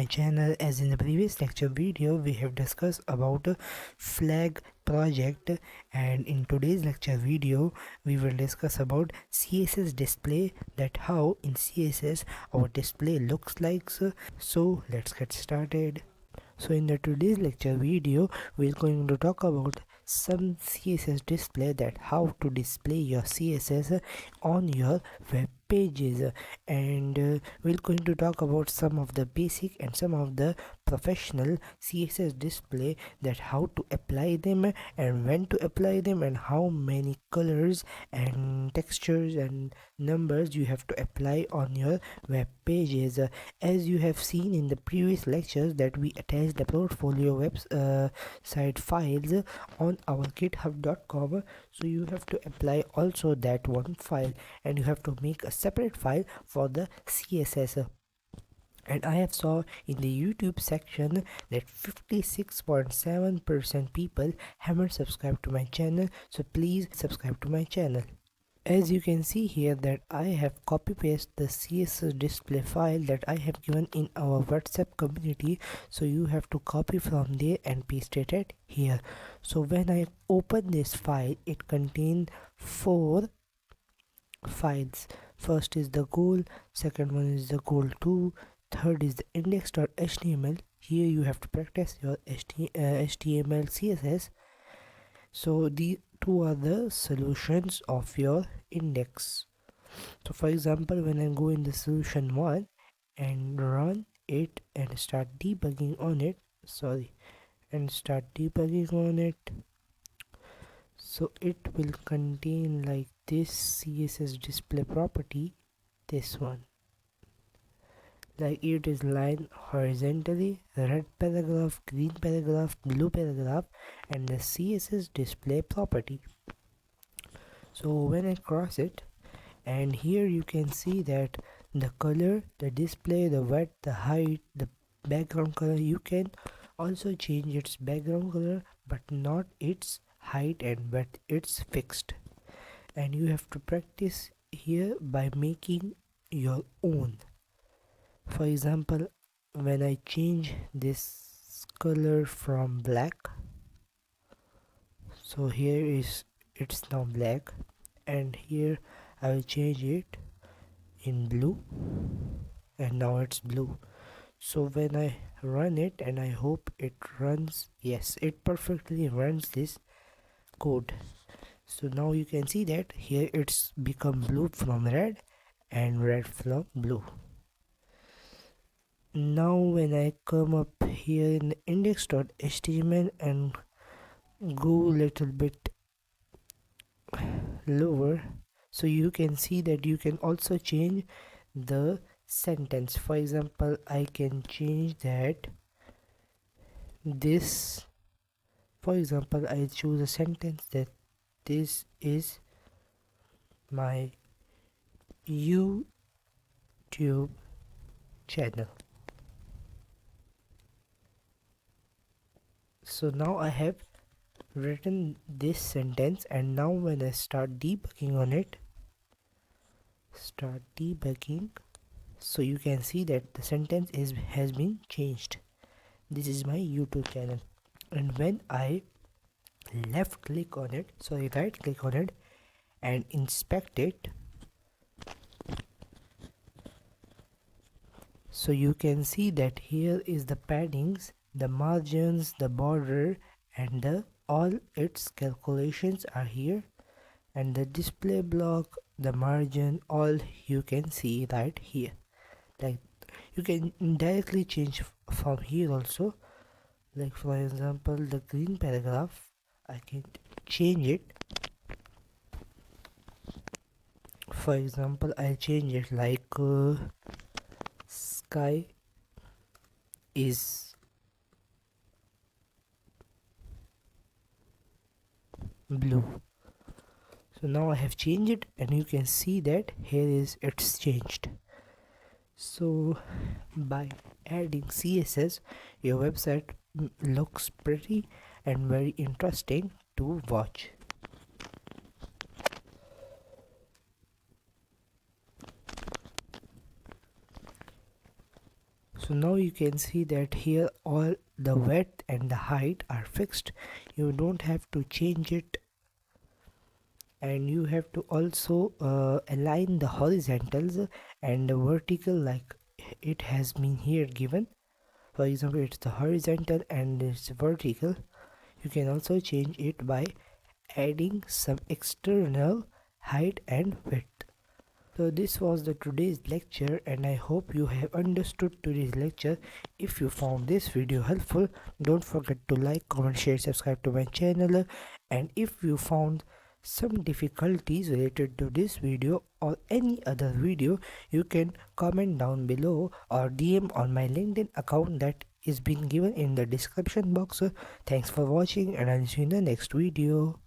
channel. As in the previous lecture video we have discussed about a flag project, and in today's lecture video we will discuss about CSS display, that how in CSS our display looks like. So let's get started. So in the today's lecture video we're going to talk about some CSS display, that how to display your CSS on your web pages, and we're going to talk about some of the basic and some of the professional CSS display, that how to apply them and when to apply them and how many colors and textures and numbers you have to apply on your web pages. As you have seen in the previous lectures that we attached the portfolio website files on our github.com, so you have to apply also that one file, and you have to make a separate file for the CSS. And I have saw in the YouTube section that 56.7% people haven't subscribed to my channel, so please subscribe to my channel. As you can see here that I have copy pasted the CSS display file that I have given in our WhatsApp community, so you have to copy from there and paste it at here. So when I open this file, it contains 4 files. First is the goal, second one is the goal 2, third is the index.html. Here you have to practice your HTML CSS. So the two are the solutions of your index. So for example, when I go in the solution 1 and run it and start debugging on it, so it will contain like this CSS display property, this one, like it is line horizontally, red paragraph, green paragraph, blue paragraph, and the CSS display property. So when I cross it, and here you can see that the color, the display, the width, the height, the background color, you can also change its background color but not its height and width. It's fixed, and you have to practice here by making your own. For example, when I change this color from black, so here is it's now black, and here I will change it in blue, and now it's blue. So when I run it, and I hope it runs, yes, it perfectly runs this code. So now you can see that here it's become blue from red and red from blue. Now when I come up here in the index.html and go little bit lower, so you can see that you can also change the sentence. For example, I can change that this, for example, I choose a sentence that this is my YouTube channel. So now I have written this sentence, and now when I start debugging on it, so you can see that the sentence has been changed. This is my YouTube channel. And when I right click on it and inspect it, so you can see that here is the paddings, the margins, the border, and all its calculations are here, and the display block, the margin, all you can see right here. Like you can directly change from here also. Like for example, the green paragraph, I can change it. For example, I'll change it like sky is blue. So now I have changed it, and you can see that here is it's changed. So by adding CSS, your website looks pretty and very interesting to watch. So now you can see that here all the width and the height are fixed. You don't have to change it, and you have to also align the horizontals and the vertical like it has been here given. For example, it's the horizontal and it's vertical. You can also change it by adding some external height and width. So this was the today's lecture, and I hope you have understood today's lecture. If you found this video helpful, don't forget to like, comment, share, subscribe to my channel. And if you found some difficulties related to this video or any other video, you can comment down below or DM on my LinkedIn account that is being given in the description box. Thanks for watching, and I'll see you in the next video.